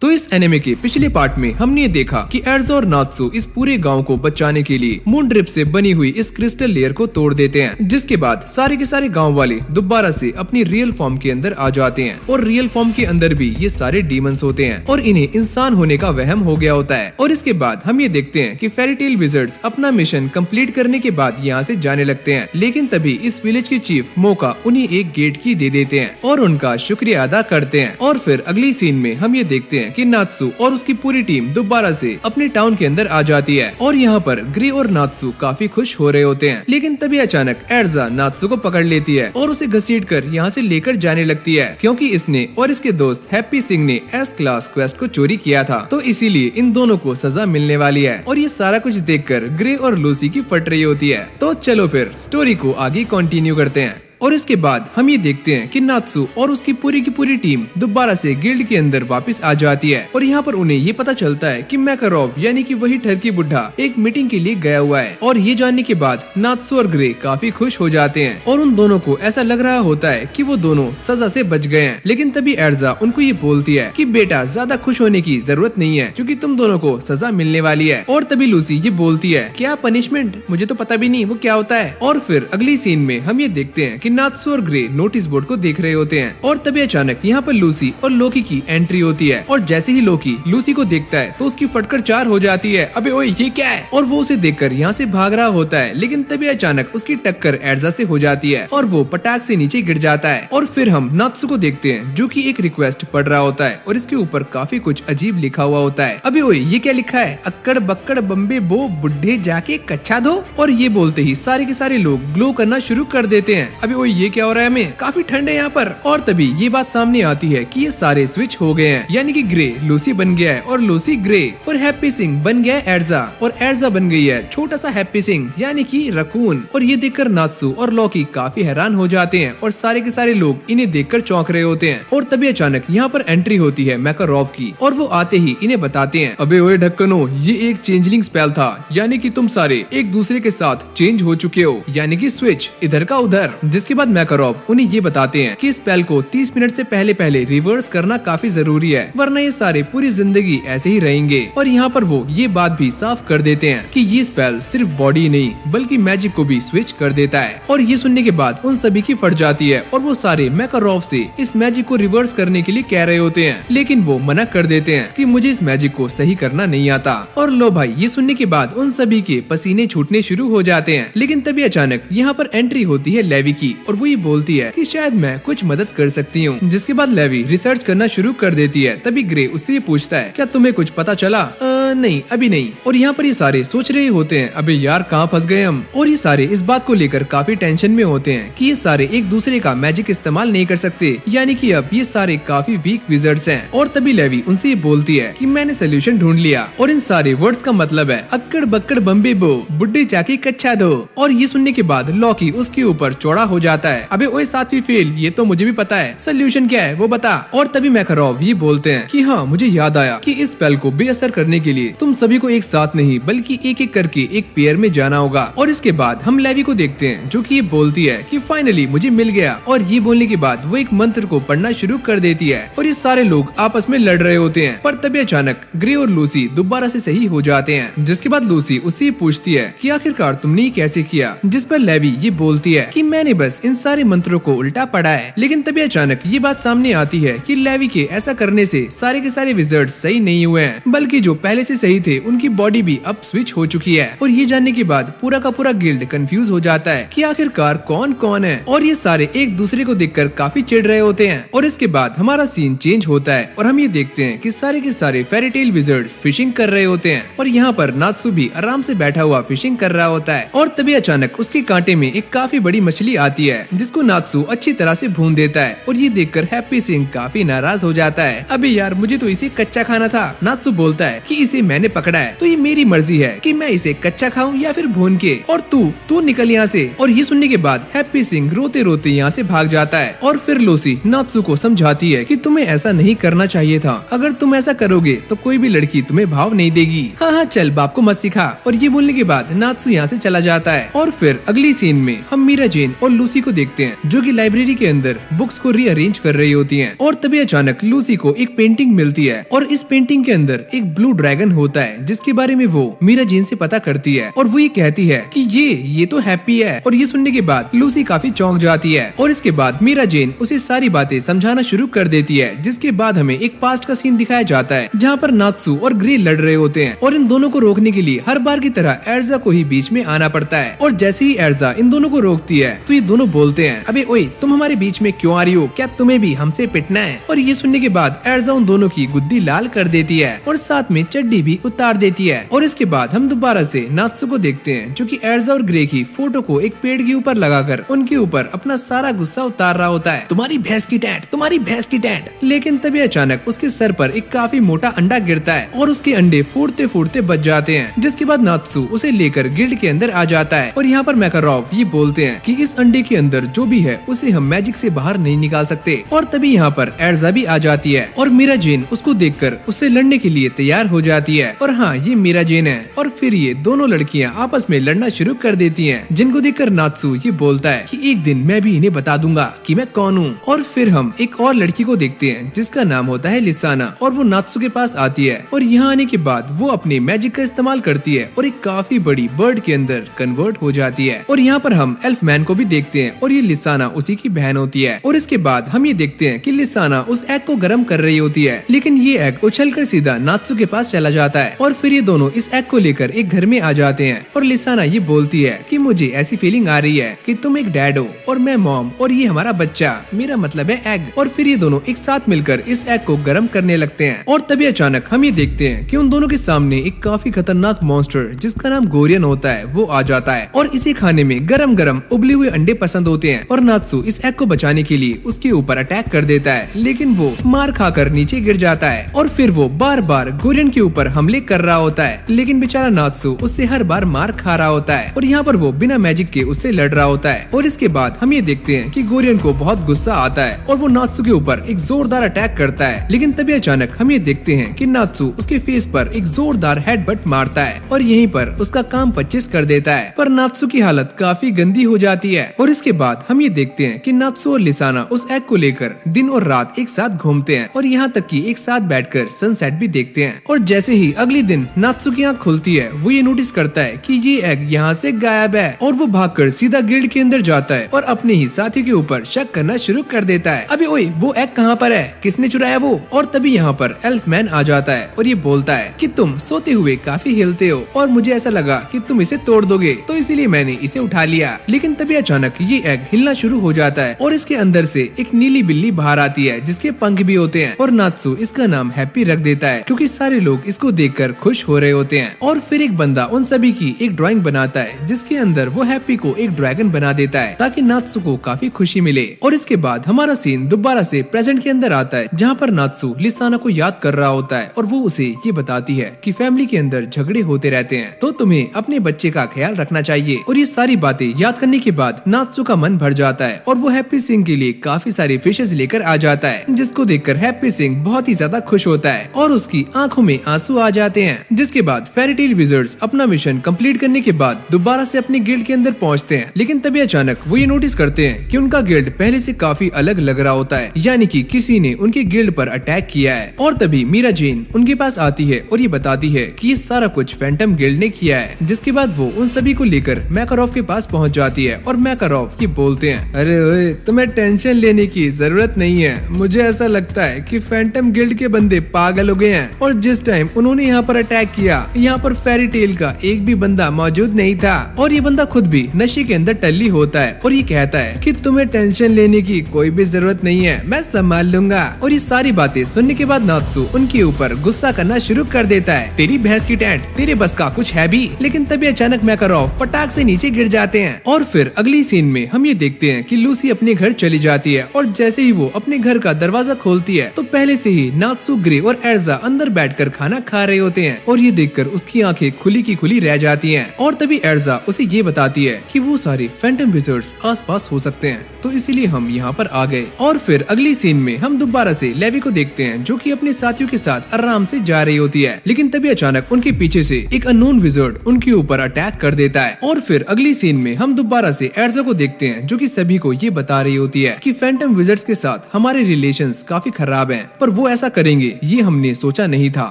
तो इस एनिमे के पिछले पार्ट में हमने ये देखा कि एर्जा और नात्सु इस पूरे गांव को बचाने के लिए मून ड्रिप से बनी हुई इस क्रिस्टल लेयर को तोड़ देते हैं, जिसके बाद सारे के सारे गांव वाले दोबारा से अपनी रियल फॉर्म के अंदर आ जाते हैं और रियल फॉर्म के अंदर भी ये सारे डीमंस होते हैं और इन्हें इंसान होने का वहम हो गया होता है। और इसके बाद हम ये देखते हैं कि फेरी टेल विजर्ड्स अपना मिशन कंप्लीट करने के बाद यहाँ से जाने लगते हैं, लेकिन तभी इस विलेज के चीफ मोका उन्हें एक गेट की दे देते हैं और उनका शुक्रिया अदा करते हैं। और फिर अगली सीन में हम ये देखते हैं कि नात्सु और उसकी पूरी टीम दोबारा से अपने टाउन के अंदर आ जाती है और यहाँ पर ग्रे और नात्सु काफी खुश हो रहे होते हैं, लेकिन तभी अचानक एर्जा नात्सु को पकड़ लेती है और उसे घसीटकर यहाँ से लेकर जाने लगती है, क्योंकि इसने और इसके दोस्त हैप्पी सिंह ने एस क्लास क्वेस्ट को चोरी किया था, तो इसीलिए इन दोनों को सजा मिलने वाली है। और ये सारा कुछ देखकर ग्रे और लूसी की फट रही होती है। तो चलो फिर स्टोरी को आगे कंटिन्यू करते हैं। और इसके बाद हम ये देखते हैं कि नात्सु और उसकी पूरी की पूरी टीम दोबारा से गिल्ड के अंदर वापस आ जाती है और यहाँ पर उन्हें ये पता चलता है कि मैकारोव यानी कि वही ठरकी बुढ़ा एक मीटिंग के लिए गया हुआ है। और ये जानने के बाद नात्सु और ग्रे काफी खुश हो जाते हैं और उन दोनों को ऐसा लग रहा होता है कि वो दोनों सजा से बच गए हैं। लेकिन तभी एर्जा उनको ये बोलती है कि बेटा ज्यादा खुश होने की जरूरत नहीं है, क्योंकि तुम दोनों को सजा मिलने वाली है। और तभी लूसी ये बोलती है क्या पनिशमेंट, मुझे तो पता भी नहीं वो क्या होता है। और फिर अगली सीन में हम ये देखते हैं कि नात्सु और ग्रे नोटिस बोर्ड को देख रहे होते हैं और तभी अचानक यहाँ पर लूसी और लोकी की एंट्री होती है। और जैसे ही लोकी लूसी को देखता है तो उसकी फटकर चार हो जाती है, अबे ओए ये क्या है। और वो उसे देखकर यहाँ से भाग रहा होता है, लेकिन तभी अचानक उसकी टक्कर एर्जा से हो जाती है और वो पटाख से नीचे गिर जाता है। और फिर हम नात्सु को देखते हैं जो कि एक रिक्वेस्ट पढ़ रहा होता है और इसके ऊपर काफी कुछ अजीब लिखा हुआ होता है। अबे ओए ये क्या लिखा है, अक्कड़ बक्कड़ बम्बे बो बुढ़े जाके कच्चा दो। और ये बोलते ही सारे के सारे लोग ग्लो करना शुरू कर देते हैं। अबे ओए ये क्या हो रहा है, हमें काफी ठंड है यहाँ पर। और तभी ये बात सामने आती है कि ये सारे स्विच हो गए हैं, यानी कि ग्रे लूसी बन गया है और लूसी ग्रे, और हैप्पी सिंह बन गया है एर्जा और एर्जा बन गई है छोटा सा हैप्पी सिंह यानी कि रकून। और ये देखकर नात्सु और लोकी काफी हैरान हो जाते हैं और सारे के सारे लोग इन्हें देखकर चौंक रहे होते हैं। और तभी अचानक यहाँ पर एंट्री होती है मैकारोव की और वो आते ही इन्हें बताते हैं अबे ओए ढक्कनो, ये एक चेंजलिंग स्पेल था, यानी कि तुम सारे एक दूसरे के साथ चेंज हो चुके हो, यानी कि स्विच इधर का उधर। जिसके बाद मैकारोव उन्हें ये बताते हैं कि स्पेल को 30 मिनट से पहले रिवर्स करना काफी जरूरी है, वरना ये सारे पूरी जिंदगी ऐसे ही रहेंगे। और यहाँ पर वो ये बात भी साफ कर देते हैं कि ये स्पेल सिर्फ बॉडी नहीं बल्कि मैजिक को भी स्विच कर देता है। और ये सुनने के बाद उन सभी की फट जाती है और वो सारे मैकारोव से इस मैजिक को रिवर्स करने के लिए कह रहे होते हैं, लेकिन वो मना कर देते हैं कि मुझे इस मैजिक को सही करना नहीं आता। और लो भाई, ये सुनने के बाद उन सभी के पसीने छूटने शुरू हो जाते हैं। लेकिन तभी अचानक यहाँ पर एंट्री होती है लेवी की और वो ये बोलती है कि शायद मैं कुछ मदद कर सकती हूँ। जिसके बाद लेवी रिसर्च करना शुरू कर देती है। तभी ग्रे उससे ये पूछता है क्या तुम्हें कुछ पता चला? नहीं अभी नहीं। और यहाँ पर ये सारे सोच रहे होते हैं अबे यार कहाँ फंस गए हम। और ये सारे इस बात को लेकर काफी टेंशन में होते हैं कि ये सारे एक दूसरे का मैजिक इस्तेमाल नहीं कर सकते, यानी कि अब ये सारे काफी वीक विजर्ड्स हैं। और तभी लेवी उनसे ये बोलती है कि मैंने सोल्यूशन ढूंढ लिया और इन सारे वर्ड्स का मतलब है अक्कड़ बक्कड़ बम्बे बो बुड्ढे चाकी कच्चा दो। और ये सुनने के बाद लॉकी उसके ऊपर चौड़ा हो जाता है, अबे ओए सातवीं फेल, ये तो मुझे भी पता है, सोल्यूशन क्या है वो बता। और तभी मैकारोव ये बोलते हैं कि हाँ मुझे याद आया कि इस स्पेल को बेअसर करने के लिए तुम सभी को एक साथ नहीं बल्कि एक एक करके एक पेयर में जाना होगा। और इसके बाद हम लेवी को देखते हैं जो कि ये बोलती है कि फाइनली मुझे मिल गया। और ये बोलने के बाद वो एक मंत्र को पढ़ना शुरू कर देती है और ये सारे लोग आपस में लड़ रहे होते हैं। पर तभी अचानक ग्रे और लूसी दोबारा से सही हो जाते हैं। जिसके बाद लूसी उससे पूछती है कि आखिरकार तुमने ये कैसे किया? जिस पर लेवी ये बोलती है कि मैंने बस इन सारे मंत्रों को उल्टा पढ़ा है। लेकिन तभी अचानक ये बात सामने आती है कि लेवी के ऐसा करने से सारे के सारे विजर्ड सही नहीं हुए हैं, बल्कि जो पहले से सही थे उनकी बॉडी भी अब स्विच हो चुकी है। और ये जानने के बाद पूरा का पूरा गिल्ड कंफ्यूज हो जाता है कि आखिरकार कौन कौन है। और ये सारे एक दूसरे को देखकर काफी चिढ़ रहे होते हैं। और इसके बाद हमारा सीन चेंज होता है और हम ये देखते हैं कि सारे के सारे फेरी टेल विजर्ड्स फिशिंग कर रहे होते हैं और यहाँ पर नात्सु भी आराम से बैठा हुआ फिशिंग कर रहा होता है। और तभी अचानक उसके कांटे में एक काफी बड़ी मछली आती है जिसको नात्सु अच्छी तरह से भून देता है। और ये देखकर हैप्पी सिंह काफी नाराज हो जाता है, अबे यार मुझे तो इसे कच्चा खाना था। नात्सु बोलता है कि इसे इसे मैंने पकड़ा है तो ये मेरी मर्जी है कि मैं इसे कच्चा खाऊं या फिर भून के, और तू निकल यहाँ से। और ये सुनने के बाद हैप्पी सिंह रोते रोते यहाँ से भाग जाता है। और फिर लूसी नात्सू को समझाती है कि तुम्हें ऐसा नहीं करना चाहिए था, अगर तुम ऐसा करोगे तो कोई भी लड़की तुम्हें भाव नहीं देगी। हाँ चल, बाप को मत सिखा। और ये बोलने के बाद नात्सू यहाँ से चला जाता है। और फिर अगली सीन में हम मीरा जेन और लूसी को देखते हैं जो कि लाइब्रेरी के अंदर बुक्स को रीअरेंज कर रही होती हैं। और तभी अचानक लूसी को एक पेंटिंग मिलती है और इस पेंटिंग के अंदर एक ब्लू ड्रैगन होता है जिसके बारे में वो मीरा जेन से पता करती है। और वो ये कहती है कि ये तो हैप्पी है। और ये सुनने के बाद लूसी काफी चौंक जाती है। और इसके बाद मीरा जेन उसे सारी बातें समझाना शुरू कर देती है, जिसके बाद हमें एक पास्ट का सीन दिखाया जाता है जहाँ पर नात्सू और ग्रे लड़ रहे होते हैं। और इन दोनों को रोकने के लिए हर बार की तरह एर्जा को ही बीच में आना पड़ता है। और जैसे ही एर्जा इन दोनों को रोकती है तो ये दोनों बोलते हैं, अबे ओए तुम हमारे बीच में क्यों आ रही हो, क्या तुम्हें भी हमसे पिटना है। और ये सुनने के बाद एर्जा उन दोनों की गुद्दी लाल कर देती है और साथ में चड्डी भी उतार देती है। और इसके बाद हम दोबारा से नात्सू को देखते हैं जो कि एर्जा और ग्रे की फोटो को एक पेड़ के ऊपर लगाकर उनके ऊपर अपना सारा गुस्सा उतार रहा होता है। तुम्हारी भैंस की टैट, तुम्हारी भैंस की टैट। लेकिन तभी अचानक उसके सर पर एक काफी मोटा अंडा गिरता है और उसके अंडे फूटते फूटते बच जाते हैं, जिसके बाद नात्सू उसे लेकर गिल्ड के अंदर आ जाता है। और यहाँ पर मैकारोव ये बोलते हैं कि इस अंडे के अंदर जो भी है उसे हम मैजिक से बाहर नहीं निकाल सकते। और तभी यहाँ पर एर्जा भी आ जाती है और मीरा जेन उसको देखकर उससे लड़ने के लिए तैयार हो जाती है। और हाँ, ये मीरा जेन है। और फिर ये दोनों लड़कियाँ आपस में लड़ना शुरू कर देती है, जिनको देखकर नात्सू ये बोलता है कि एक दिन मैं भी इन्हें बता दूंगा कि मैं कौन हूँ। और फिर हम एक और लड़की को देखते हैं जिसका नाम होता है लिसाना। और वो नात्सू के पास आती है और यहाँ आने के बाद वो अपने मैजिक का इस्तेमाल करती है और एक काफी बड़ी बर्ड के अंदर कन्वर्ट हो जाती है। और यहाँ पर हम एल्फ मैन को भी देखते हैं और ये लिसाना उसी की बहन होती है। और इसके बाद हम ये देखते हैं कि लिसाना उस एग को गर्म कर रही होती है, लेकिन ये एग उछलकर सीधा नात्सू के पास चला जाता है। और फिर ये दोनों इस एग को लेकर एक घर में आ जाते हैं और लिसाना ये बोलती है कि मुझे ऐसी फीलिंग आ रही है कि तुम एक डैड हो और मैं मॉम और ये हमारा बच्चा, मेरा मतलब है एग। और फिर ये दोनों एक साथ मिलकर इस एग को गर्म करने लगते हैं। और तभी अचानक हम ये देखते हैं कि उन दोनों के सामने एक काफी खतरनाक मॉन्स्टर जिसका नाम गोरियन होता है वो आ जाता है। और इसे खाने में गरम गरम उबले हुए अंडे पसंद होते हैं। और नात्सू इस एग को बचाने के लिए उसके ऊपर अटैक कर देता है, लेकिन वो मार खाकर नीचे गिर जाता है। और फिर वो बार बार गोरियन के ऊपर हमले कर रहा होता है, लेकिन बेचारा नात्सू उससे हर बार मार खा रहा होता है। और यहाँ पर वो बिना मैजिक के उससे लड़ रहा होता है। और इसके बाद हम ये देखते हैं कि गोरियन को बहुत गुस्सा आता है और वो नात्सू के ऊपर एक जोरदार अटैक करता है। लेकिन तभी अचानक हम ये देखते हैं कि नात्सू उसके फेस पर एक जोरदार हेडबट मारता है और यहीं पर उसका काम 25 कर देता है। पर नात्सू की हालत काफी गंदी हो जाती है। और इसके बाद हम ये देखते हैं कि नात्सू और लिसाना उस एग को लेकर दिन और रात एक साथ घूमते हैं और यहाँ तक कि एक साथ बैठकर सनसेट भी देखते हैं। और जैसे ही अगले दिन नात्सू की आँख खुलती है वो ये नोटिस करता है कि ये एग यहाँ से गायब है। और वो भागकर सीधा गिल्ड के अंदर जाता है और अपने ही साथी के ऊपर शक करना शुरू कर देता है, अबे ओए वो एग कहाँ पर है, किसने चुराया वो। और तभी यहाँ पर एल्फ मैन आ जाता है और ये बोलता है कि तुम सोते हुए काफी हिलते हो और मुझे ऐसा लगा कि तुम इसे तोड़ दोगे, तो इसीलिए मैंने इसे उठा लिया। लेकिन तभी अचानक ये एग हिलना शुरू हो जाता है और इसके अंदर से एक नीली बिल्ली बाहर आती है जिसके पंख भी होते हैं। और नात्सू इसका नाम हैप्पी रख देता है क्योंकि सारे लोग इसको देखकर खुश हो रहे होते हैं। और फिर एक बंदा उन सभी की एक ड्राइंग बनाता है जिसके अंदर वो हैप्पी को एक ड्रैगन बना देता है ताकि नात्सू को काफी खुशी मिले। और इसके बाद हमारा सीन दोबारा से प्रेजेंट के अंदर आता है जहाँ पर नात्सू लिसाना को याद कर रहा होता है और वो उसे ये बताती है कि फैमिली के अंदर झगड़े होते रहते हैं तो तुम्हें अपने बच्चे का ख्याल रखना चाहिए। और ये सारी बातें याद करने के बाद नात्सू का मन भर जाता है और वो हैप्पी सिंह के लिए काफी सारी फिशेस लेकर आ जाता है, जिसको देखकर हैप्पी सिंह बहुत ही ज्यादा खुश होता है और उसकी आंखों में आंसू आ जाते हैं। जिसके बाद फेरी टेल विजर्ड्स अपना मिशन कंप्लीट करने के बाद दोबारा से अपने गिल्ड के अंदर पहुंचते हैं। लेकिन तभी अचानक वो ये नोटिस करते हैं कि उनका गिल्ड पहले से काफी अलग लग रहा होता है, यानी कि किसी ने उनके गिल्ड पर अटैक किया है। और तभी मीरा जेन उनके पास आती है और ये बताती है कि ये सारा कुछ फैंटम गिल्ड ने किया है। जिसके बाद वो उन सभी को लेकर मैकारोव के पास पहुंच जाती है और मैकारोव ये बोलते हैं, अरे ओए तुम्हें टेंशन लेने की जरूरत नहीं है, मुझे ऐसा लगता है कि फैंटम गिल्ड के बंदे पागल हो गए हैं और जिस टाइम उन्होंने यहाँ पर अटैक किया यहाँ पर फेरी टेल का एक भी बंदा मौजूद नहीं था और ये बंदा खुद भी नशे के अंदर टल्ली होता है और ये कहता है कि तुम्हें टेंशन लेने की कोई भी जरूरत नहीं है, मैं संभाल लूंगा। और ये सारी बातें सुनने के बाद नात्सू उनके ऊपर गुस्सा करना शुरू कर देता है, तेरी भैंस की टैंट, तेरे बस का कुछ है भी। लेकिन तभी अचानक मैकारोव पटाख से नीचे गिर जाते हैं। और फिर अगली सीन में हम ये देखते हैं कि लूसी अपने घर चली जाती है और जैसे ही वो अपने घर का दरवाजा खोलती है तो पहले से ही नात्सू, ग्रे और एर्जा अंदर बैठकर खाना खा रहे होते हैं और ये देखकर उसकी आंखें खुली की खुली रह जाती हैं। और तभी एर्जा उसे ये बताती है कि वो सारे फैंटम विजर्ड्स आसपास हो सकते हैं, तो इसीलिए हम यहाँ पर आ गए। और फिर अगली सीन में हम दोबारा से लेवी को देखते हैं जो कि अपने साथियों के साथ आराम से जा रही होती है, लेकिन तभी अचानक उनके पीछे से एक अननोन विजर्ड उनके ऊपर अटैक कर देता है। और फिर अगली सीन में हम दोबारा से एर्जा को देखते हैं जो कि सभी को ये बता रही होती है कि फैंटम विजर्ड्स के साथ हमारे रिलेशंस काफी खराब हैं, पर वो ऐसा करेंगे ये हमने सोचा नहीं था।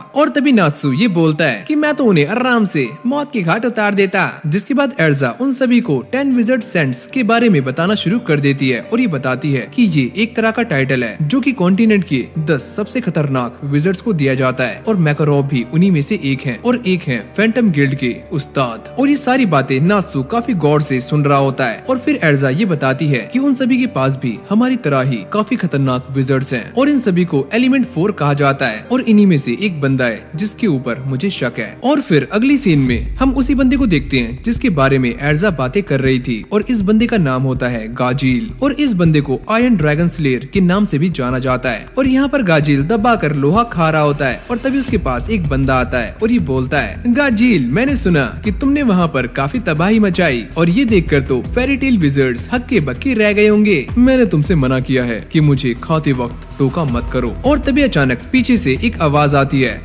और तभी नात्सु ये बोलता है कि मैं तो उन्हें आराम से मौत की घाट उतार देता। जिसके बाद एर्जा उन सभी को 10 विजर्ड सेंट्स के बारे में बताना शुरू कर देती है और ये बताती है कि ये एक तरह का टाइटल है जो कि कॉन्टिनेंट के 10 सबसे खतरनाक विजर्ड्स को दिया जाता है और मैकारोव भी उन्हीं में से एक है और एक है फैंटम गिल्ड के उस्ताद। और ये सारी बातें नात्सु काफी गौर से सुन रहा होता है और फिर एर्जा ये बताती है कि उन सभी के पास भी हमारी तरह ही काफी खतरनाक विजर्ड्स हैं और इन सभी को एलिमेंट 4 कहा जाता है और इन्हीं में से एक बंदा है जिसके ऊपर मुझे शक है। और फिर अगली सीन में हम उसी बंदे को देखते हैं जिसके बारे में एर्जा बातें कर रही थी और इस बंदे का नाम होता है गाजील और इस बंदे को आयरन ड्रैगन स्लेयर के नाम से भी जाना जाता है। और यहाँ पर गाजील दबाकर लोहा खा रहा होता है और तभी उसके पास एक बंदा आता है और ये बोलता है, गाजील मैंने सुना कि तुमने वहाँ पर काफी तबाही मचाई और ये देखकर तो फेरी टेल विजर्ड्स हक्के बक्के रह गए होंगे। मैंने तुमसे मना किया है कि मुझे खाते वक्त टोका मत करो। और तभी अचानक पीछे से एक आवाज आती है,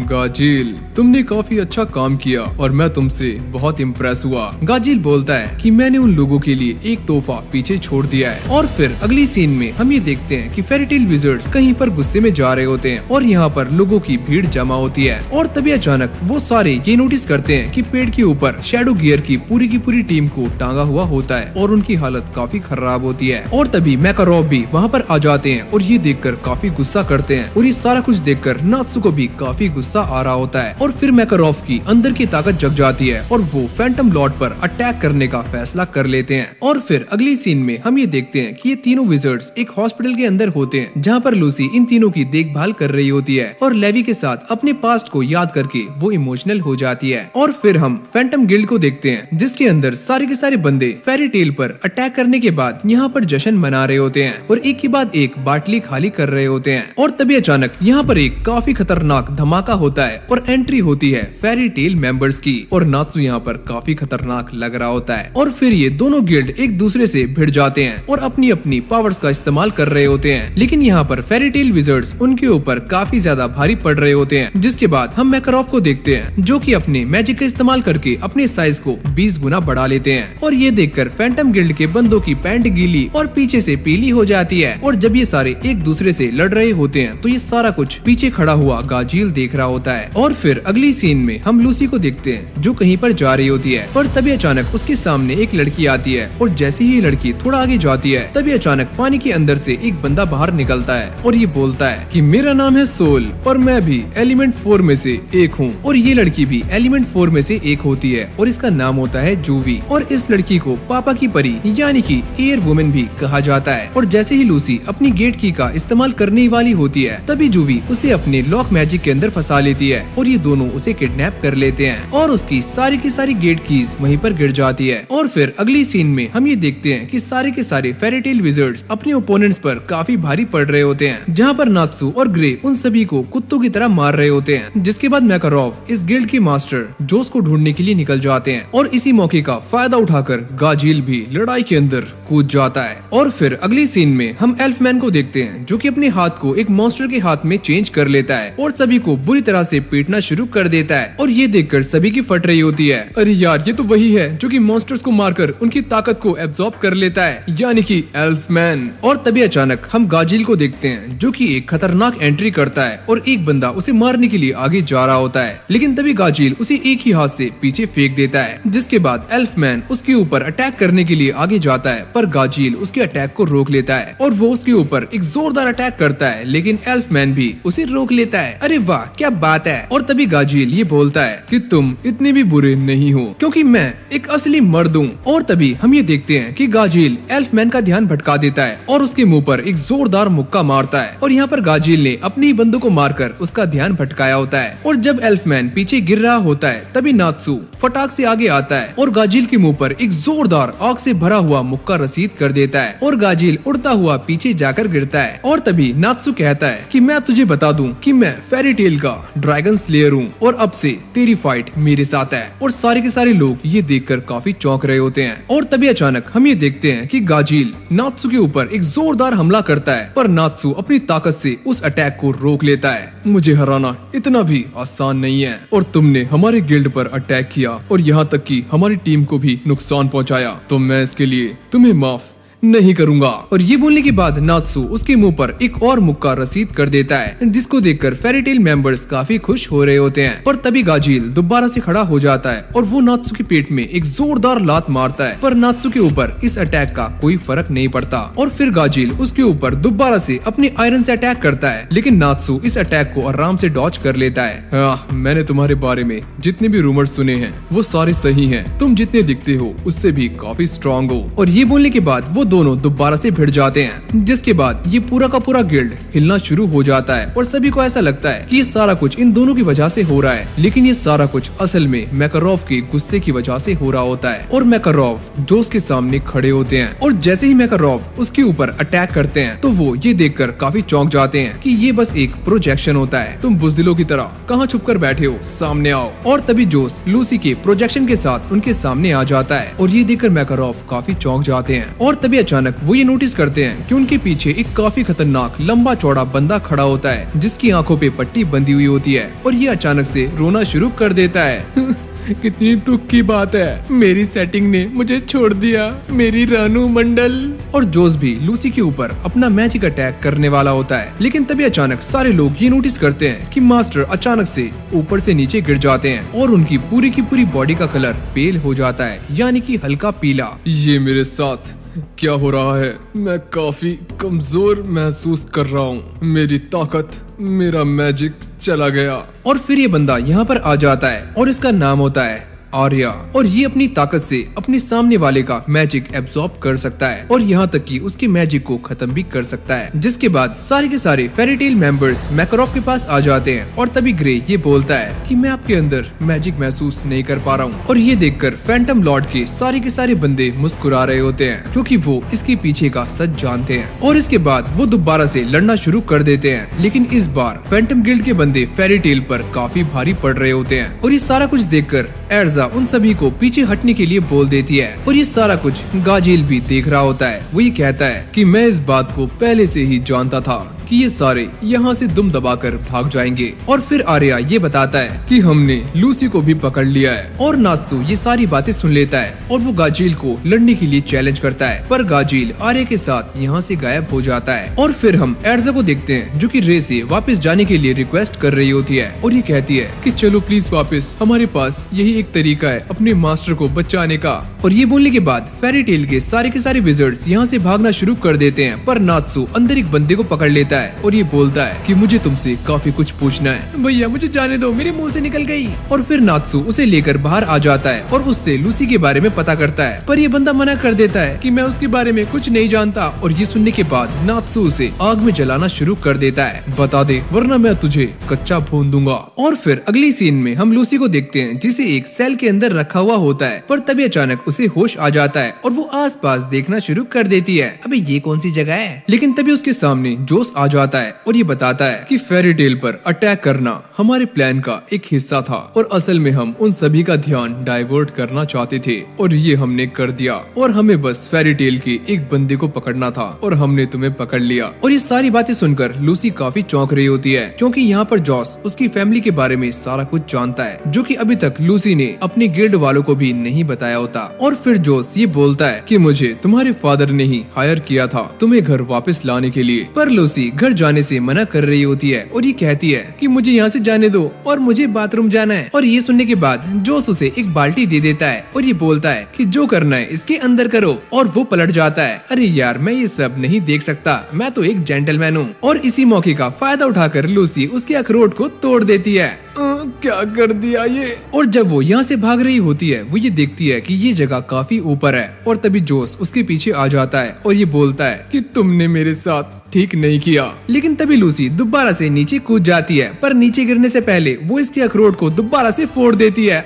गाजील तुमने काफी अच्छा काम किया और मैं तुमसे बहुत इम्प्रेस हुआ। गाजील बोलता है कि मैंने उन लोगों के लिए एक तोहफा पीछे छोड़ दिया है। और फिर अगली सीन में हम ये देखते हैं कि फेरी टेल विजर्ड्स कहीं पर गुस्से में जा रहे होते हैं और यहाँ पर लोगों की भीड़ जमा होती है। और तभी अचानक वो सारे ये नोटिस करते हैं कि पेड़ के ऊपर शैडो गियर की पूरी टीम को टांगा हुआ होता है और उनकी हालत काफी खराब होती है। और तभी मैकारोव भी वहाँ पर आ जाते हैं और ये देखकर काफी गुस्सा करते हैं और ये सारा कुछ देखकर नात्सु को भी काफी गुस्सा आ रहा होता है। और फिर मैकारोव की अंदर की ताकत जग जाती है और वो फैंटम लॉर्ड पर अटैक करने का फैसला कर लेते हैं। और फिर अगली सीन में हम ये देखते हैं कि ये तीनों विजर्ड्स एक हॉस्पिटल के अंदर होते हैं जहाँ पर लूसी इन तीनों की देखभाल कर रही होती है और लेवी के साथ अपने पास्ट को याद करके वो इमोशनल हो जाती है। और फिर हम फैंटम गिल्ड को देखते हैं जिसके अंदर सारे के सारे बंदे फेरी टेल पर अटैक करने के बाद यहाँ पर जश्न मना रहे होते हैं और एक के बाद एक बाटली खाली कर रहे होते हैं। और तभी अचानक यहाँ पर एक काफी खतरनाक धमाका होता है और एंट्री होती है फेरी टेल मेंबर्स की और नात्सु यहाँ पर काफी खतरनाक लग रहा होता है। और फिर ये दोनों गिल्ड एक दूसरे से भिड़ जाते हैं और अपनी अपनी पावर्स का इस्तेमाल कर रहे होते हैं, लेकिन यहाँ पर फेरी टेल विजर्ड्स उनके ऊपर काफी ज्यादा भारी पड़ रहे होते हैं। जिसके बाद हम मैकारोव को देखते हैं जो कि अपने मैजिक का इस्तेमाल करके अपने साइज को 20 गुना बढ़ा लेते हैं और ये देखकर फैंटम गिल्ड के बंदों की पैंट गीली और पीछे से पीली हो जाती है। और जब ये सारे एक दूसरे से लड़ रहे होते हैं तो ये सारा कुछ पीछे खड़ा हुआ गाजील देख रहा होता है। और फिर अगली सीन में हम लूसी को देखते हैं जो कहीं पर जा रही होती है, पर तभी अचानक उसके सामने एक लड़की आती है और जैसे ही लड़की थोड़ा आगे जाती है तभी अचानक पानी के अंदर से एक बंदा बाहर निकलता है और ये बोलता है कि मेरा नाम है सोल और मैं भी एलिमेंट 4 में से एक हूँ। और ये लड़की भी एलिमेंट 4 में से एक होती है और इसका नाम होता है जूवी और इस लड़की को पापा की परी यानी कि एयर वुमेन भी कहा जाता है। और जैसे ही लूसी अपनी गेट की का इस्तेमाल करने वाली होती है तभी जूवी उसे अपने लॉक मैजिक के अंदर फंसा लेती है और ये दोनों उसे किडनैप कर लेते हैं और उसकी सारी की सारी गेट कीज वहीं पर गिर जाती है। और फिर अगली सीन में हम ये देखते हैं कि सारे के सारे फेरी टेल विजर्ड्स अपने ओपोनेंट्स पर काफी भारी पड़ रहे होते हैं, जहाँ पर नात्सु और ग्रे उन सभी को कुत्तों की तरह मार रहे होते हैं। जिसके बाद मैकारोव इस गिल्ड के मास्टर जोस को ढूंढने के लिए निकल जाते हैं और इसी मौके का फायदा उठाकर गाजील भी लड़ाई के अंदर कूद जाता है। और फिर अगली सीन में हम एल्फमैन को देखते हैं जो कि अपने हाथ को एक मॉन्स्टर के हाथ में चेंज कर लेता है और सभी को बुरी तरह से पीटना शुरू कर देता है और ये देखकर सभी की फट रही होती है, अरे यार ये तो वही है जो कि मॉन्स्टर्स को मारकर उनकी ताकत को एब्जॉर्ब कर लेता है, यानी कि एल्फमैन। और तभी अचानक हम गाजील को देखते हैं जो कि एक खतरनाक एंट्री करता है और एक बंदा उसे मारने के लिए आगे जा रहा होता है, लेकिन तभी गाजील उसे एक ही हाथ से पीछे फेंक देता है। जिसके बाद एल्फमैन उसके ऊपर अटैक करने के लिए आगे जाता है पर गाजील उसके अटैक को रोक लेता है और वो उसके ऊपर एक जोरदार अटैक करता है, लेकिन एल्फमैन भी उसे रोक लेता है। अरे वाह क्या बात है। और तभी गाजील ये बोलता है कि तुम इतने भी बुरे नहीं हो क्योंकि मैं एक असली मर्द हूँ। और तभी हम ये देखते हैं कि गाजील एल्फमैन का ध्यान भटका देता है और उसके मुंह पर एक जोरदार मुक्का मारता है और यहाँ पर गाजील ने अपनी ही बंदूक को मारकर उसका ध्यान भटकाया होता है। और जब एल्फमैन पीछे गिर रहा होता है तभी नात्सु फटाक से आगे आता है और गाजील के मुंह पर एक जोरदार आग से भरा हुआ मुक्का रसीद कर देता है और गाजील उड़ता हुआ पीछे जाकर गिरता है। और तभी नात्सु कहता है कि मैं तुझे बता दूं कि मैं फेरी टेल का ड्रैगन स्लेयर हूँ और अब से तेरी फाइट मेरे साथ है। और सारे के सारे लोग ये देखकर काफी चौंक रहे होते हैं। और तभी अचानक हम ये देखते हैं कि गाजिल नात्सु के ऊपर एक जोरदार हमला करता है, पर नात्सु अपनी ताकत से उस अटैक को रोक लेता है। मुझे हराना इतना भी आसान नहीं है और तुमने हमारे गिल्ड पर अटैक किया और यहाँ तक कि हमारी टीम को भी नुकसान पहुँचाया, तो मैं इसके लिए तुम्हें माफ नहीं करूंगा। और ये बोलने के बाद नात्सु उसके मुंह पर एक और मुक्का रसीद कर देता है, जिसको देखकर फेरीटेल मेंबर्स काफी खुश हो रहे होते हैं। पर तभी गाजिल दोबारा से खड़ा हो जाता है और वो नात्सु के पेट में एक जोरदार लात मारता है, पर नात्सु के ऊपर इस अटैक का कोई फर्क नहीं पड़ता। और फिर गाजिल उसके ऊपर दोबारा से अपने आयरन से अटैक करता है, लेकिन नात्सु इस अटैक को आराम से डॉज कर लेता है। मैंने तुम्हारे बारे में जितने भी रूमर सुने हैं वो सारे सही हैं। तुम जितने दिखते हो उससे भी काफी स्ट्रॉन्ग हो। और ये बोलने के बाद वो दोनों दोबारा से भिड़ जाते हैं, जिसके बाद ये पूरा का पूरा गिल्ड हिलना शुरू हो जाता है और सभी को ऐसा लगता है कि ये सारा कुछ इन दोनों की वजह से हो रहा है। लेकिन ये सारा कुछ असल में मैकारोव के गुस्से की वजह से हो रहा होता है। और मैकारोव जोस के सामने खड़े होते हैं और जैसे ही मैकारोव उसके ऊपर अटैक करते हैं तो वो ये देखकर काफी चौंक जाते हैं कि ये बस एक प्रोजेक्शन होता है। तुम बुज़दिलों की तरह कहाँ छुप कर बैठे हो, सामने आओ। और तभी जोस लूसी के प्रोजेक्शन के साथ उनके सामने आ जाता है और ये देखकर मैकारोव काफी चौंक जाते हैं। और तभी अचानक वो ये नोटिस करते हैं कि उनके पीछे एक काफी खतरनाक लंबा चौड़ा बंदा खड़ा होता है, जिसकी आंखों पे पट्टी बंधी हुई होती है और ये अचानक से रोना शुरू कर देता है। कितनी दुख की बात है, मेरी सेटिंग ने मुझे छोड़ दिया, मेरी रानू मंडल। और जोस भी लूसी के ऊपर अपना मैजिक अटैक करने वाला होता है, लेकिन तभी अचानक सारे लोग ये नोटिस करते हैं कि मास्टर अचानक से ऊपर से नीचे गिर जाते हैं और उनकी पूरी की पूरी बॉडी का कलर पेल हो जाता है, यानी कि हल्का पीला। ये मेरे साथ क्या हो रहा है? मैं काफी कमजोर महसूस कर रहा हूँ, मेरी ताकत, मेरा मैजिक चला गया। और फिर ये बंदा यहाँ पर आ जाता है और इसका नाम होता है आर्या, और ये अपनी ताकत से अपने सामने वाले का मैजिक एब्सॉर्ब कर सकता है और यहाँ तक कि उसके मैजिक को खत्म भी कर सकता है। जिसके बाद सारे के सारे फेरीटेल मेंबर्स मैकारोव के पास आ जाते हैं और तभी ग्रे ये बोलता है कि मैं आपके अंदर मैजिक महसूस नहीं कर पा रहा हूँ। और ये देखकर फैंटम लॉर्ड के सारे बंदे मुस्कुरा रहे होते हैं, क्योंकि वो इसके पीछे का सच जानते हैं। और इसके बाद वो दोबारा से लड़ना शुरू कर देते हैं, लेकिन इस बार फैंटम गिल्ड के बंदे फेरीटेल पर काफी भारी पड़ रहे होते हैं। और ये सारा कुछ देखकर एर्जा उन सभी को पीछे हटने के लिए बोल देती है। और ये सारा कुछ गाजिल भी देख रहा होता है। वो ये कहता है कि मैं इस बात को पहले से ही जानता था कि ये सारे यहाँ से दुम दबाकर भाग जाएंगे। और फिर आर्या ये बताता है कि हमने लूसी को भी पकड़ लिया है। और नात्सु ये सारी बातें सुन लेता है और वो गाजिल को लड़ने के लिए चैलेंज करता है, पर गाजिल आर्या के साथ यहाँ से गायब हो जाता है। और फिर हम एर्जा को देखते हैं, जो कि रे से वापस जाने के लिए रिक्वेस्ट कर रही होती है और ये कहती है कि चलो प्लीज वापस, हमारे पास यही एक तरीका है अपने मास्टर को बचाने का। और ये बोलने के बाद फेरीटेल के सारे विजर्ड्स यहाँ से भागना शुरू कर देते हैं, पर नात्सु अंदर एक बंदे को पकड़ लेता है और ये बोलता है कि मुझे तुमसे काफी कुछ पूछना है। भैया मुझे जाने दो, मेरे मुंह से निकल गई। और फिर नात्सु उसे लेकर बाहर आ जाता है और उससे लूसी के बारे में पता करता है, पर ये बंदा मना कर देता है कि मैं उसके बारे में कुछ नहीं जानता। और ये सुनने के बाद नात्सु उसे आग में जलाना शुरू कर देता है, बता दे वरना मैं तुझे कच्चा भून दूंगा। और फिर अगली सीन में हम लूसी को देखते हैं, जिसे एक सेल के अंदर रखा हुआ होता है, पर तभी अचानक उसे होश आ जाता है और वो आसपास देखना शुरू कर देती है। अबे ये कौन सी जगह है? लेकिन तभी उसके सामने जोस आ जाता है और ये बताता है कि फेरीटेल पर अटैक करना हमारे प्लान का एक हिस्सा था और असल में हम उन सभी का ध्यान डाइवर्ट करना चाहते थे और ये हमने कर दिया। और हमें बस फेरीटेल के एक बंदे को पकड़ना था और हमने तुम्हें पकड़ लिया। और ये सारी बातें सुनकर लूसी काफी चौंक रही होती है, क्योंकि यहाँ पर जॉस उसकी फैमिली के बारे में सारा कुछ जानता है, जो कि अभी तक लूसी ने अपने गिल्ड वालों को भी नहीं बताया होता। और फिर जोस ये बोलता है कि मुझे तुम्हारे फादर ने ही हायर किया था तुम्हें घर वापस लाने के लिए। पर लूसी घर जाने से मना कर रही होती है और ये कहती है कि मुझे यहाँ से जाने दो और मुझे बाथरूम जाना है। और ये सुनने के बाद जोस उसे एक बाल्टी दे देता है और ये बोलता है कि जो करना है इसके अंदर करो। और वो पलट जाता है, अरे यार मैं ये सब नहीं देख सकता, मैं तो एक जेंटलमैन हूँ। और इसी मौके का फायदा उठाकर लूसी उसके अखरोट को तोड़ देती है। क्या कर दिया ये? और जब वो यहाँ से भाग रही होती है, वो ये देखती है कि ये जगह काफी ऊपर है। और तभी जोस उसके पीछे आ जाता है और ये बोलता है कि तुमने मेरे साथ ठीक नहीं किया। लेकिन तभी लूसी दोबारा से नीचे कूद जाती है, पर नीचे गिरने से पहले वो इसके अखरोट को दोबारा से फोड़ देती है।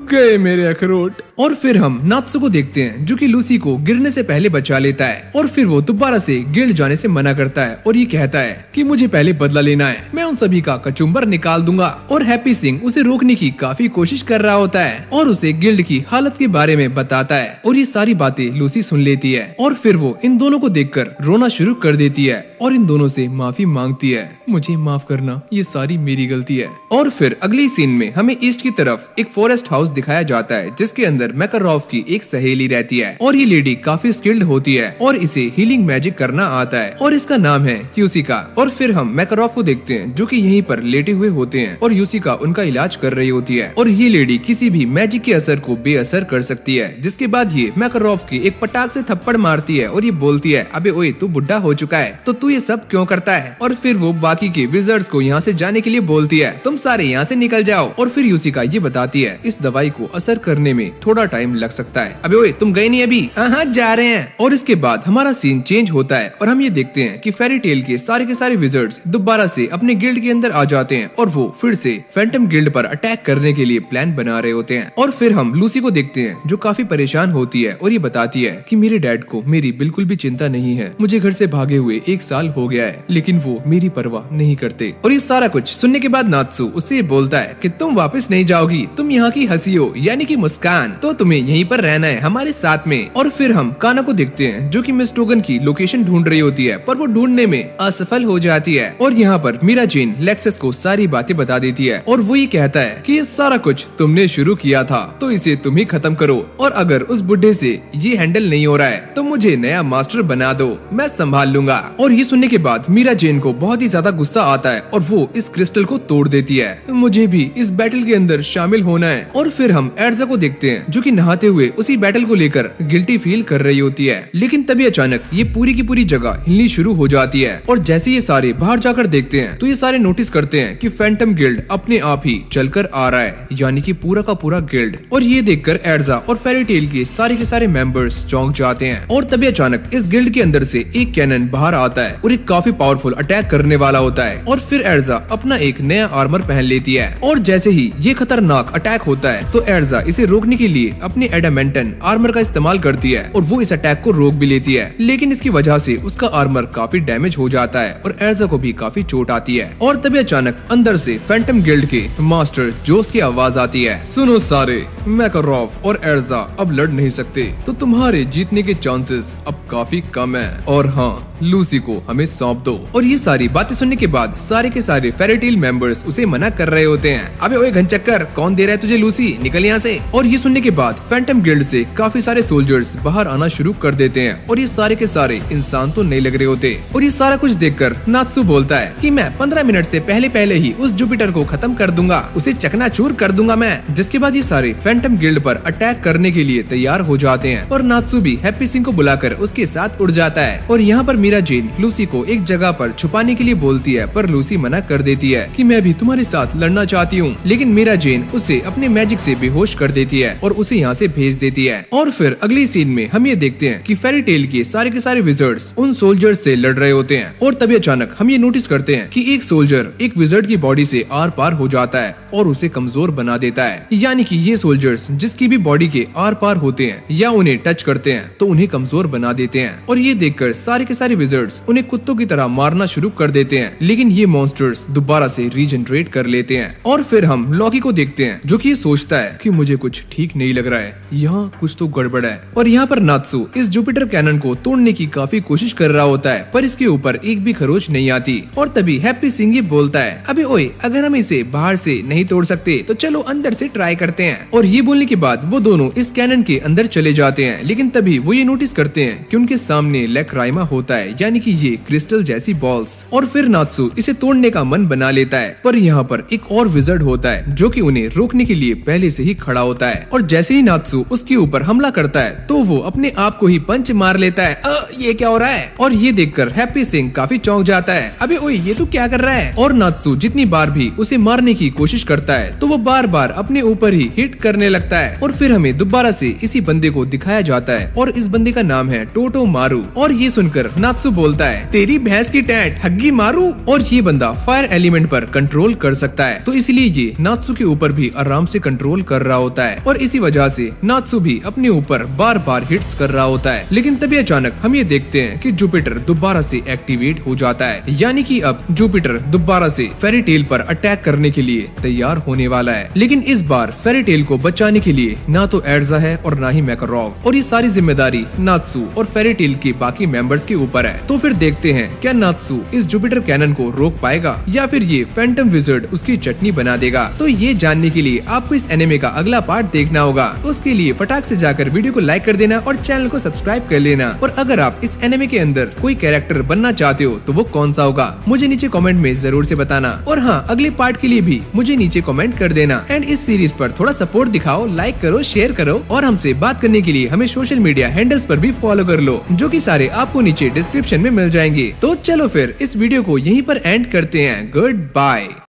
गए मेरे अखरोट। और फिर हम नात्सु को देखते हैं जो कि लूसी को गिरने से पहले बचा लेता है और फिर वो दोबारा से गिल्ड जाने से मना करता है और ये कहता है कि मुझे पहले बदला लेना है, मैं उन सभी का कचुम्बर निकाल दूंगा। और हैप्पी सिंह उसे रोकने की काफी कोशिश कर रहा होता है और उसे गिल्ड की हालत के बारे में बताता है और ये सारी बातें लूसी सुन लेती है और फिर वो इन दोनों को देखकर रोना शुरू कर देती है और इन दोनों से माफी मांगती है, मुझे माफ करना, ये सारी मेरी गलती है। और फिर अगली सीन में हमें ईस्ट की तरफ एक फॉरेस्ट हाउस दिखाया जाता है जिसके अंदर मैकारोफ की एक सहेली रहती है और ये लेडी काफी स्किल्ड होती है और इसे हीलिंग मैजिक करना आता है और इसका नाम है यूसिका। और फिर हम मैकारोफ को देखते हैं जो कि यहीं पर लेटे हुए होते हैं और यूसिका उनका इलाज कर रही होती है और ये लेडी किसी भी मैजिक के असर को बेअसर कर सकती है। जिसके बाद ये मैकारोफ की एक पटाख से थप्पड़ मारती है और ये बोलती है, अबे ओए तू बुढ़ा हो चुका है तो तू ये सब क्यों करता है। और फिर वो बाकी के विजर्ड्स को यहाँ से जाने के लिए बोलती है, तुम सारे यहाँ से निकल जाओ। और फिर यूसिका ये बताती है इस दवाई को असर करने में थोड़ा टाइम लग सकता है। अबे ओए तुम गए नहीं अभी? हाँ जा रहे हैं। और इसके बाद हमारा सीन चेंज होता है और हम ये देखते हैं कि फेरी टेल के सारे विजर्ड्स दोबारा से अपने गिल्ड के अंदर आ जाते हैं और वो फिर से फैंटम गिल्ड पर अटैक करने के लिए प्लान बना रहे होते हैं। और फिर हम लूसी को देखते हैं जो काफी परेशान होती है और ये बताती है कि मेरे डैड को मेरी बिल्कुल भी चिंता नहीं है, मुझे घर से भागे हुए 1 साल हो गया है लेकिन वो मेरी परवाह नहीं करते। और ये सारा कुछ सुनने के बाद नात्सु उससे बोलता है कि तुम वापस नहीं जाओगी, तुम यहाँ की हंसी हो यानी कि मुस्कान, तो तुम्हें यहीं पर रहना है हमारे साथ में। और फिर हम काना को देखते हैं जो कि मिस टोगन की लोकेशन ढूंढ रही होती है पर वो ढूंढने में असफल हो जाती है और यहाँ पर मीरा जेन लेक्सस को सारी बातें बता देती है और वो ये कहता है कि ये सारा कुछ तुमने शुरू किया था तो इसे तुम ही खत्म करो और अगर उस बुढ़े से ये हैंडल नहीं हो रहा है तो मुझे नया मास्टर बना दो, मैं संभाल लूंगा। और ये सुनने के बाद मीरा जेन को बहुत ही ज्यादा गुस्सा आता है और वो इस क्रिस्टल को तोड़ देती है, मुझे भी इस बैटल के अंदर शामिल होना है। और फिर हम एर्जा को देखते हैं जो कि नहाते हुए उसी बैटल को लेकर गिल्टी फील कर रही होती है लेकिन तभी अचानक ये पूरी की पूरी जगह हिलनी शुरू हो जाती है और जैसे ये सारे बाहर जाकर देखते हैं तो ये सारे नोटिस करते हैं कि फैंटम गिल्ड अपने आप ही चलकर आ रहा है यानी कि पूरा का पूरा गिल्ड। और ये देखकर एर्जा और फेरी टेल के सारे मेंबर्स चौंक जाते हैं और तभी अचानक इस गिल्ड के अंदर से एक कैनन बाहर आता है और एक काफी पावरफुल अटैक करने वाला होता है। और फिर एर्जा अपना एक नया आर्मर पहन लेती है और जैसे ही ये खतरनाक अटैक होता है तो एर्जा इसे रोकने के लिए अपने एडामेंटन आर्मर का इस्तेमाल करती है और वो इस अटैक को रोक भी लेती है लेकिन इसकी वजह से उसका आर्मर काफी डैमेज हो जाता है और एर्जा को भी काफी चोट आती है। और तभी अचानक अंदर से फैंटम गिल्ड के मास्टर जोस की आवाज आती है, सुनो सारे, मैकारोफ और एर्जा अब लड़ नहीं सकते तो तुम्हारे जीतने के चांसेस अब काफी कम है और हाँ लूसी को हमें सौंप दो। और ये सारी बातें सुनने के बाद सारे के सारे फेरी टेल मेंबर्स उसे मना कर रहे होते हैं, अबे ओए घनचक्कर, कौन दे रहा है तुझे लूसी, निकल यहाँ से। और ये सुनने के बाद फैंटम गिल्ड से काफी सारे सोल्जर्स बाहर आना शुरू कर देते हैं और ये सारे के सारे इंसान तो नहीं लग रहे होते। और ये सारा कुछ देखकर नात्सु बोलता है कि मैं 15 मिनट से पहले ही उस जुपिटर को खत्म कर दूंगा, उसे चकनाचूर कर दूंगा मैं। जिसके बाद ये सारे फैंटम गिल्ड पर अटैक करने के लिए तैयार हो जाते हैं और नात्सु भी हैप्पी सिंह को बुलाकर उसके साथ उड़ जाता है। और यहाँ पर मीरा जेन लूसी को एक जगह पर छुपाने के लिए बोलती है पर लूसी मना कर देती है कि मैं भी तुम्हारे साथ लड़ना चाहती हूँ। लेकिन मीरा जेन उसे अपने मैजिक से बेहोश कर देती है और उसे यहाँ से भेज देती है। और फिर अगली सीन में हम ये देखते हैं कि फेरी टेल के सारे विजर्ड्स उन सोल्जर्स से लड़ रहे होते हैं और तभी अचानक हम ये नोटिस करते हैं कि एक सोल्जर एक विजर्ड की बॉडी से आर पार हो जाता है और उसे कमजोर बना देता है। यानी कि ये सोल्जर्स जिसकी भी बॉडी के आर पार होते हैं या उन्हें टच करते हैं तो उन्हें कमजोर बना देते हैं। और ये देखकर सारे के सारे विजर्ड्स उन्हें कुत्तों की तरह मारना शुरू कर देते हैं लेकिन ये मॉन्स्टर्स दोबारा से रीजनरेट कर लेते हैं। और फिर हम लॉकी को देखते हैं जो कि सोचता है कि मुझे कुछ ठीक नहीं लग रहा है, यहाँ कुछ तो गड़बड़ है। और यहाँ पर नात्सु इस जुपिटर कैनन को तोड़ने की काफी कोशिश कर रहा होता है पर इसके ऊपर एक भी खरोच नहीं आती। और तभी हैप्पी सिंह ये बोलता है, अबे ओए, अगर हम इसे बाहर से नहीं तोड़ सकते तो चलो अंदर से ट्राई करते हैं। और ये बोलने के बाद वो दोनों इस कैनन के अंदर चले जाते हैं लेकिन तभी वो ये नोटिस करते हैं कि उनके सामने लेक्राइमा होता है यानी कि ये क्रिस्टल जैसी बॉल्स। और फिर नात्सु इसे तोड़ने का मन बना लेता है पर यहाँ पर एक और विजर्ड होता है जो कि उन्हें रोकने के लिए पहले से ही खड़ा होता है। और जैसे ही नात्सु उसके ऊपर हमला करता है तो वो अपने आप को ही पंच मार लेता है। ये क्या हो रहा है? और ये देखकर हैप्पी सिंह काफी चौंक जाता है, अबे ओए ये तू क्या कर रहा है? और नात्सु जितनी बार भी उसे मारने की कोशिश करता है तो वो बार बार अपने ऊपर ही हिट करने लगता है। और फिर हमें दोबारा से इसी बंदे को दिखाया जाता है और इस बंदे का नाम है टोटो मारू। और ये सुनकर नात्सु नात्सु बोलता है, तेरी भैंस की टैट हग्गी मारू। और ये बंदा फायर एलिमेंट पर कंट्रोल कर सकता है, तो इसलिए ये नात्सु के ऊपर भी आराम से कंट्रोल कर रहा होता है और इसी वजह से नात्सु भी अपने ऊपर बार बार हिट्स कर रहा होता है। लेकिन तभी अचानक हम ये देखते हैं कि जुपिटर दोबारा से एक्टिवेट हो जाता है, यानी कि अब जुपिटर दोबारा से फेरी टेल पर अटैक करने के लिए तैयार होने वाला है। लेकिन इस बार फेरी टेल को बचाने के लिए ना तो एर्जा है और ना ही मैकारोव, और ये सारी जिम्मेदारी नात्सु और फेरी टेल के बाकी मेंबर्स के ऊपर है। तो फिर देखते हैं क्या नात्सु इस जुपिटर कैनन को रोक पाएगा या फिर ये फैंटम विज़र्ड उसकी चटनी बना देगा। तो ये जानने के लिए आपको इस एनिमे का अगला पार्ट देखना होगा। उसके लिए फटाक से जाकर वीडियो को लाइक कर देना और चैनल को सब्सक्राइब कर लेना। और अगर आप इस एनिमे के अंदर कोई कैरेक्टर बनना चाहते हो तो वो कौन सा होगा मुझे नीचे कमेंट में जरूर से बताना। और हाँ, अगले पार्ट के लिए भी मुझे नीचे कमेंट कर देना। एंड इस सीरीज पर थोड़ा सपोर्ट दिखाओ, लाइक करो, शेयर करो और हमसे बात करने के लिए हमें सोशल मीडिया हैंडल्स पर भी फॉलो कर लो, जो कि सारे आपको नीचे डिस्क्रिप्शन में मिल जाएंगे। तो चलो फिर इस वीडियो को यहीं पर एंड करते हैं। Good bye.